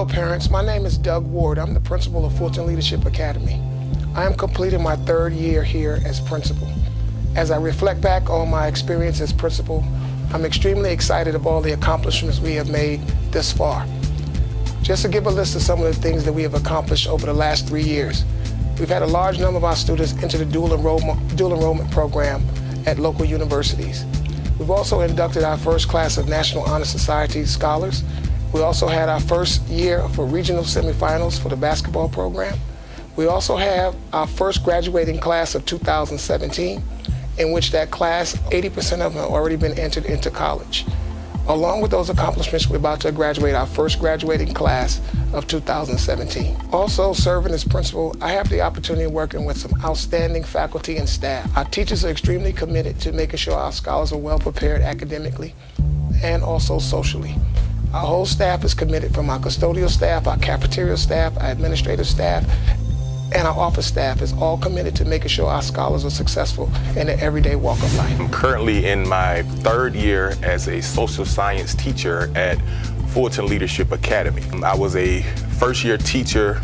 Hello parents, my name is Doug Ward. I'm the principal of Fulton Leadership Academy. I am completing my 3rd year here as principal. As I reflect back on my experience as principal, I'm extremely excited of all the accomplishments we have made this far. Just to give a list of some of the things that we have accomplished over the last 3 years. We've had a large number of our students enter the dual enrollment program at local universities. We've also inducted our first class of National Honor Society scholars. We also had our first year for regional semifinals for the basketball program. We also have our first graduating class of 2017, in which that class, 80% of them have already been entered into college. Along with those accomplishments, we're about to graduate our first graduating class of 2017. Also serving as principal, I have the opportunity of working with some outstanding faculty and staff. Our teachers are extremely committed to making sure our scholars are well prepared academically and also socially. Our whole staff is committed, from our custodial staff, our cafeteria staff, our administrative staff, and our office staff is all committed to making sure our scholars are successful in their everyday walk of life. I'm currently in my 3rd year as a social science teacher at Fulton Leadership Academy. I was a first-year teacher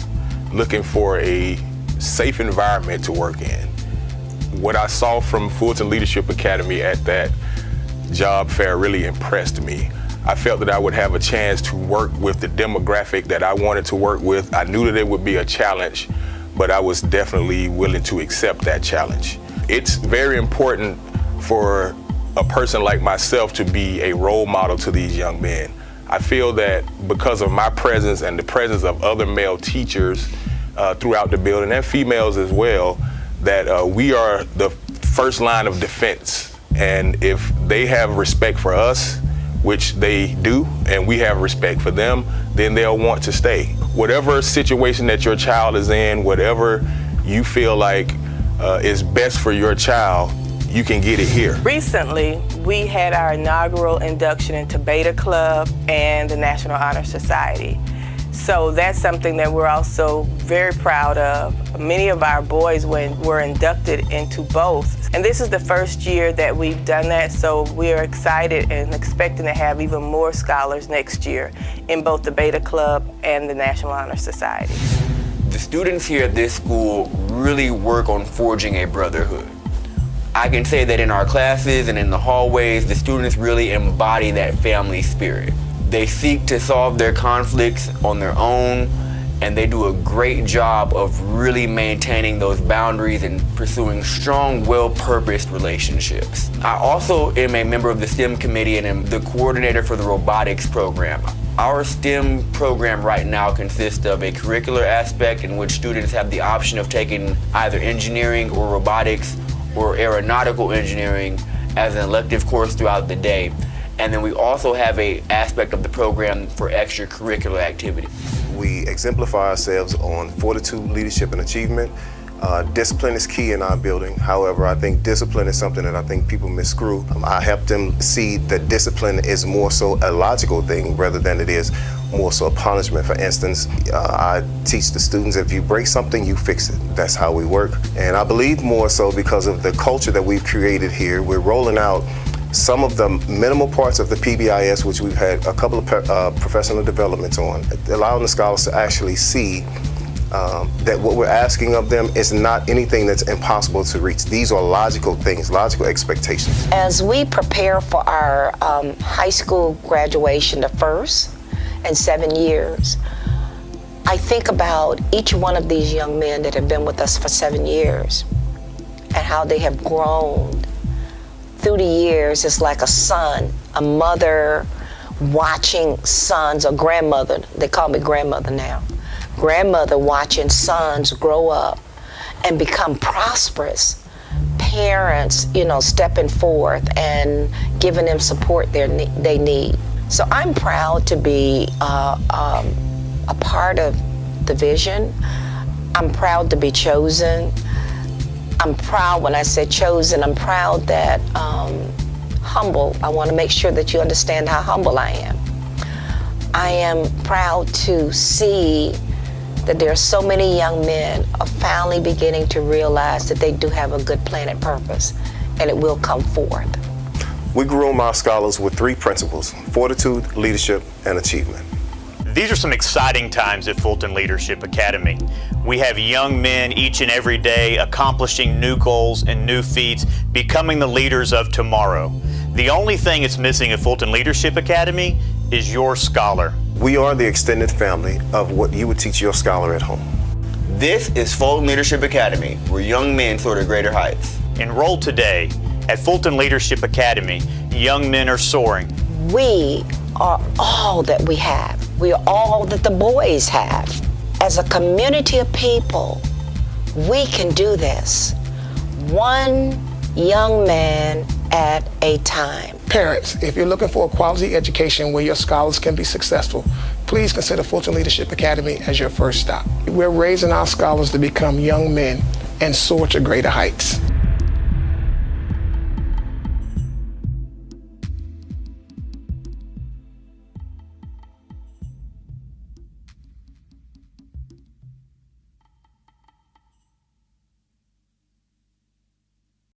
looking for a safe environment to work in. What I saw from Fulton Leadership Academy at that job fair really impressed me. I felt that I would have a chance to work with the demographic that I wanted to work with. I knew that it would be a challenge, but I was definitely willing to accept that challenge. It's very important for a person like myself to be a role model to these young men. I feel that because of my presence and the presence of other male teachers throughout the building, and females as well, that we are the first line of defense. And if they have respect for us, which they do, and we have respect for them, then they'll want to stay. Whatever situation that your child is in, whatever you feel like is best for your child, you can get it here. Recently, we had our inaugural induction into Beta Club and the National Honor Society. So that's something that we're also very proud of. Many of our boys were inducted into both. And this is the first year that we've done that, so we are excited and expecting to have even more scholars next year in both the Beta Club and the National Honor Society. The students here at this school really work on forging a brotherhood. I can say that in our classes and in the hallways, the students really embody that family spirit. They seek to solve their conflicts on their own, and they do a great job of really maintaining those boundaries and pursuing strong, well-purposed relationships. I also am a member of the STEM committee and am the coordinator for the robotics program. Our STEM program right now consists of a curricular aspect in which students have the option of taking either engineering or robotics or aeronautical engineering as an elective course throughout the day. And then we also have an aspect of the program for extracurricular activities. We exemplify ourselves on fortitude, leadership, and achievement. Discipline is key in our building. However, I think discipline is something that I think people miscrew. I help them see that discipline is more so a logical thing rather than it is more so a punishment. For instance, I teach the students, if you break something, you fix it. That's how we work. And I believe more so because of the culture that we've created here, we're rolling out some of the minimal parts of the PBIS, which we've had a couple of professional developments on, allowing the scholars to actually see that what we're asking of them is not anything that's impossible to reach. These are logical things, logical expectations. As we prepare for our high school graduation, the first in 7 years, I think about each one of these young men that have been with us for 7 years and how they have grown through the years. It's like a son, a mother watching sons, or grandmother, they call me grandmother now, grandmother watching sons grow up and become prosperous, parents, stepping forth and giving them support they need. So I'm proud to be a part of the vision. I'm proud to be chosen. I'm proud when I say chosen, I'm proud that humble. I want to make sure that you understand how humble I am. I am proud to see that there are so many young men are finally beginning to realize that they do have a good plan and purpose, and it will come forth. We groom our scholars with 3 principles: fortitude, leadership, and achievement. These are some exciting times at Fulton Leadership Academy. We have young men each and every day accomplishing new goals and new feats, becoming the leaders of tomorrow. The only thing that's missing at Fulton Leadership Academy is your scholar. We are the extended family of what you would teach your scholar at home. This is Fulton Leadership Academy, where young men soar to greater heights. Enroll today at Fulton Leadership Academy. Young men are soaring. We are all that we have. We are all that the boys have. As a community of people, we can do this. One young man at a time. Parents, if you're looking for a quality education where your scholars can be successful, please consider Fulton Leadership Academy as your first stop. We're raising our scholars to become young men and soar to greater heights.